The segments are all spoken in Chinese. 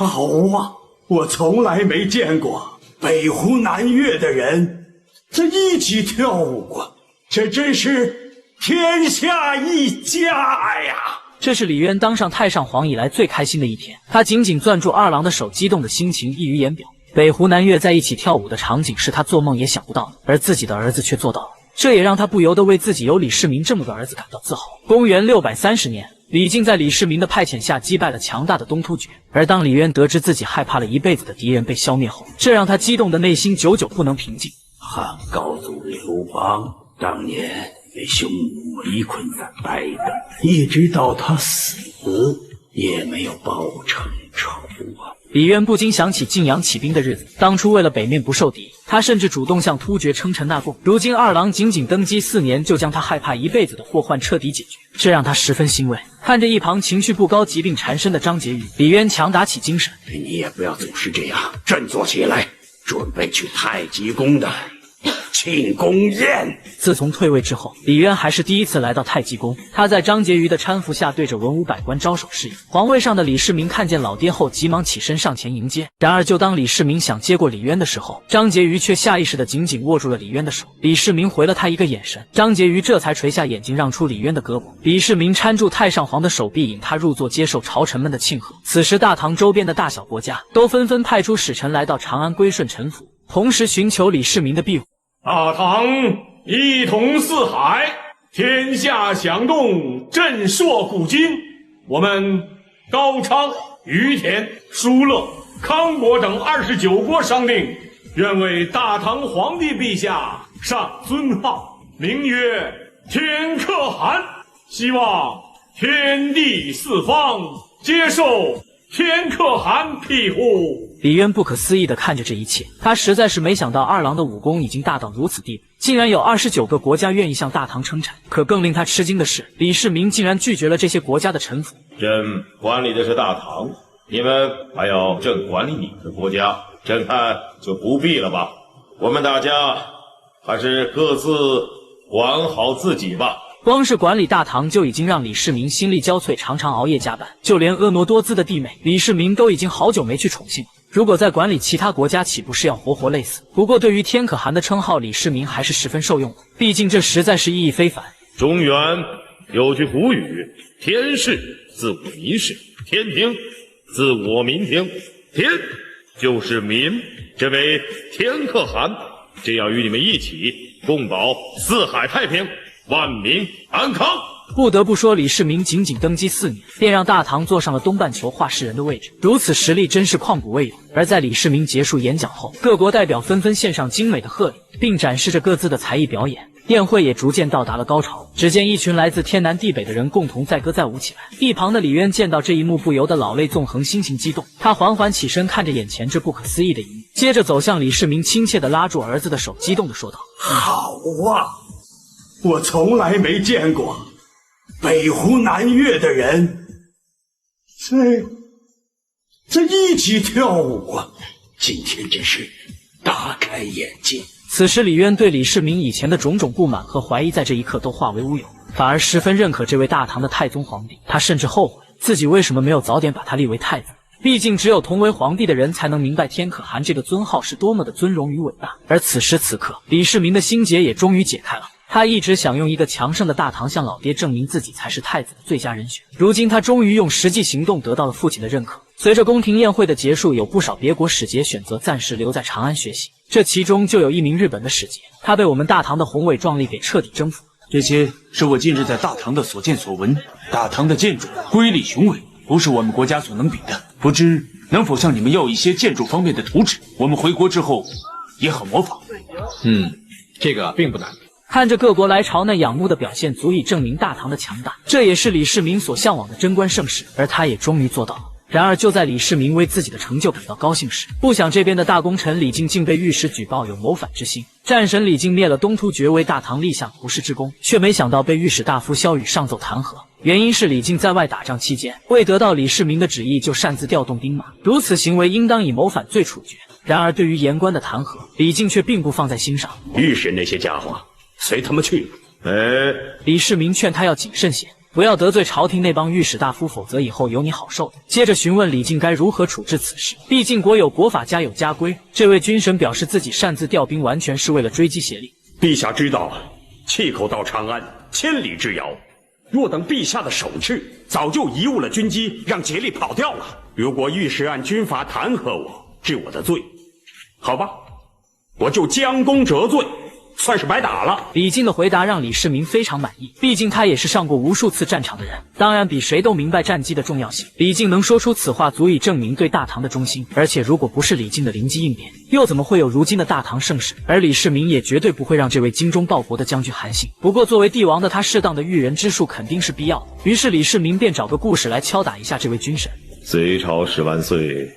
好啊，我从来没见过北湖南岳的人这一起跳舞过，这真是天下一家呀！这是李渊当上太上皇以来最开心的一天，他紧紧攥住二郎的手，激动的心情溢于言表。北湖南岳在一起跳舞的场景是他做梦也想不到的，而自己的儿子却做到了，这也让他不由得为自己有李世民这么个儿子感到自豪。公元630年，李靖在李世民的派遣下击败了强大的东突厥，而当李渊得知自己害怕了一辈子的敌人被消灭后，这让他激动的内心久久不能平静。汉高祖刘邦当年被匈奴围困在白等，一直到他死也没有报成仇啊！李渊不禁想起晋阳起兵的日子，当初为了北面不受敌，他甚至主动向突厥称臣纳贡。如今二郎仅仅登基4年，就将他害怕一辈子的祸患彻底解决，这让他十分欣慰。看着一旁情绪不高、疾病缠身的张婕妤，李渊强打起精神：你也不要总是这样，振作起来，准备去太极宫的庆功宴。自从退位之后，李渊还是第一次来到太极宫。他在张婕妤的搀扶下，对着文武百官招手示意。皇位上的李世民看见老爹后，急忙起身上前迎接。然而，就当李世民想接过李渊的时候，张婕妤却下意识地紧紧握住了李渊的手。李世民回了他一个眼神，张婕妤这才垂下眼睛，让出李渊的胳膊。李世民搀住太上皇的手臂，引他入座，接受朝臣们的庆贺。此时，大唐周边的大小国家都纷纷派出使臣来到长安归顺臣服，同时寻求李世民的庇护。大唐一统四海，天下响动，震烁古今。我们高昌、于田、疏勒、康国等29国商定，愿为大唐皇帝陛下上尊号，名曰天可汗。希望天地四方接受天可汗庇护。李渊不可思议地看着这一切，他实在是没想到二郎的武功已经大到如此地步，竟然有29个国家愿意向大唐称臣。可更令他吃惊的是，李世民竟然拒绝了这些国家的臣服。朕管理的是大唐，你们还要朕管理你们的国家，朕看就不必了吧。我们大家还是各自管好自己吧。光是管理大唐就已经让李世民心力交瘁，常常熬夜加班。就连婀娜多姿的弟妹李世民都已经好久没去宠幸了。如果再管理其他国家，岂不是要活活累死？不过对于天可汗的称号，李世民还是十分受用的，毕竟这实在是意义非凡。中原有句古语：天视自我民视，天听自我民听。天就是民，这位天可汗这样与你们一起共保四海太平，万民安康。不得不说，李世民仅仅登基4年，便让大唐坐上了东半球话事人的位置，如此实力真是旷古未有。而在李世民结束演讲后，各国代表纷纷献上精美的贺礼，并展示着各自的才艺表演。宴会也逐渐到达了高潮，只见一群来自天南地北的人共同载歌载舞起来。一旁的李渊见到这一幕，不由得老泪纵横，心情激动。他缓缓起身，看着眼前这不可思议的一幕，接着走向李世民，亲切地拉住儿子的手，激动地说道：好啊，我从来没见过北湖南岳的人这一起跳舞啊！今天真是大开眼界。此时李渊对李世民以前的种种不满和怀疑在这一刻都化为乌有，反而十分认可这位大唐的太宗皇帝。他甚至后悔自己为什么没有早点把他立为太子，毕竟只有同为皇帝的人才能明白天可汗这个尊号是多么的尊荣与伟大。而此时此刻，李世民的心结也终于解开了。他一直想用一个强盛的大唐向老爹证明自己才是太子的最佳人选，如今他终于用实际行动得到了父亲的认可。随着宫廷宴会的结束，有不少别国使节选择暂时留在长安学习，这其中就有一名日本的使节，他被我们大唐的宏伟壮丽给彻底征服。这些是我近日在大唐的所见所闻，大唐的建筑瑰丽雄伟，不是我们国家所能比的。不知能否向你们要一些建筑方面的图纸，我们回国之后也好模仿。这个并不难。看着各国来朝那仰慕的表现，足以证明大唐的强大，这也是李世民所向往的贞观盛世，而他也终于做到了。然而就在李世民为自己的成就感到高兴时，不想这边的大功臣李靖竟被御史举报有谋反之心。战神李靖灭了东突厥，为大唐立下不世之功，却没想到被御史大夫萧雨上奏弹劾。原因是李靖在外打仗期间，未得到李世民的旨意就擅自调动兵马，如此行为应当以谋反罪处决。然而对于言官的弹劾，李靖却并不放在心上。御史那些家伙随他们去。李世民劝他要谨慎些，不要得罪朝廷那帮御史大夫，否则以后有你好受的。接着询问李靖该如何处置此事，毕竟国有国法，家有家规。这位军神表示自己擅自调兵，完全是为了追击协力。陛下知道，气口到长安，千里之遥。若等陛下的手制，早就贻误了军机，让竭力跑掉了。如果御史按军法弹劾我，治我的罪，好吧，我就将功折罪，算是白打了。李靖的回答让李世民非常满意，毕竟他也是上过无数次战场的人，当然比谁都明白战机的重要性。李靖能说出此话，足以证明对大唐的忠心。而且如果不是李靖的灵机应变，又怎么会有如今的大唐盛世？而李世民也绝对不会让这位精忠报国的将军韩信。不过作为帝王的他，适当的驭人之术肯定是必要的。于是李世民便找个故事来敲打一下这位军神。隋朝10万岁，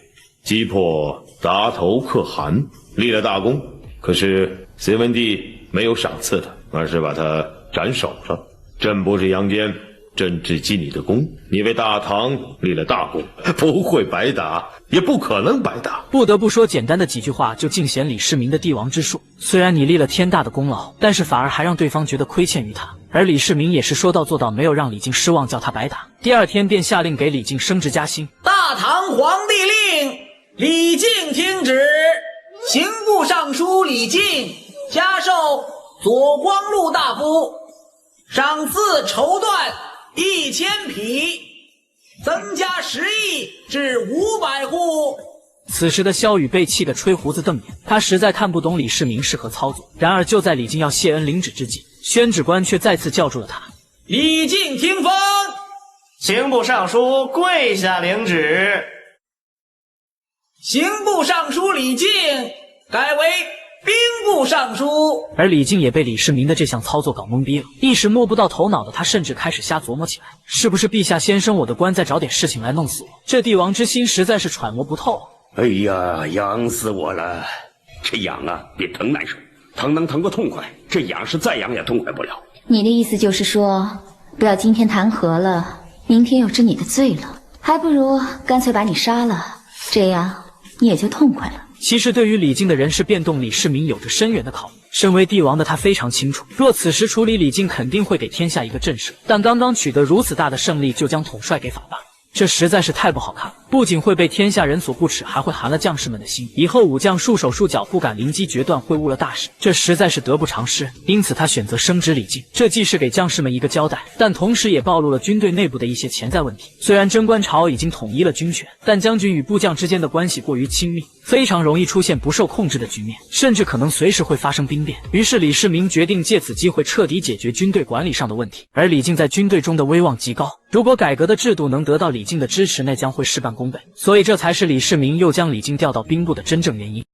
击破达头可汗，立了大功。可是隋文帝没有赏赐他，而是把他斩首了。朕不是杨坚，朕只记你的功。你为大唐立了大功，不会白打，也不可能白打。不得不说，简单的几句话就尽显李世民的帝王之术。虽然你立了天大的功劳，但是反而还让对方觉得亏欠于他。而李世民也是说到做到，没有让李靖失望，叫他白打。第二天便下令给李靖升职加薪。大唐皇帝令李靖听旨，刑部尚书李靖加授左光禄大夫，赏赐绸缎1000匹，增加10亿至500户。此时的萧雨被气得吹胡子瞪眼，他实在看不懂李世民是何操作。然而就在李靖要谢恩领旨之际，宣旨官却再次叫住了他。李靖听封，刑部尚书跪下领旨。刑部尚书李靖改为兵部尚书。而李靖也被李世民的这项操作搞懵逼了，一时摸不到头脑的他，甚至开始瞎琢磨起来，是不是陛下先升我的官，再找点事情来弄死我？这帝王之心实在是揣摩不透。哎呀，痒死我了！这痒啊，比疼难受，疼能疼个痛快，这痒是再痒也痛快不了。你的意思就是说，不要今天弹劾了，明天又治你的罪了，还不如干脆把你杀了，这样你也就痛快了。其实对于李靖的人事变动，李世民有着深远的考虑。身为帝王的他非常清楚，若此时处理李靖，肯定会给天下一个震慑。但刚刚取得如此大的胜利，就将统帅给反罢，这实在是太不好看了。不仅会被天下人所不齿，还会寒了将士们的心。以后武将束手束脚，不敢临机决断，会误了大事，这实在是得不偿失。因此他选择升职李靖，这既是给将士们一个交代，但同时也暴露了军队内部的一些潜在问题。虽然贞观朝已经统一了军权，但将军与部将之间的关系过于亲密，非常容易出现不受控制的局面，甚至可能随时会发生兵变。于是李世民决定借此机会彻底解决军队管理上的问题。而李靖在军队中的威望极高，如果改革的制度能得到李靖的支持，那将会事半功倍。所以这才是李世民又将李靖调到兵部的真正原因。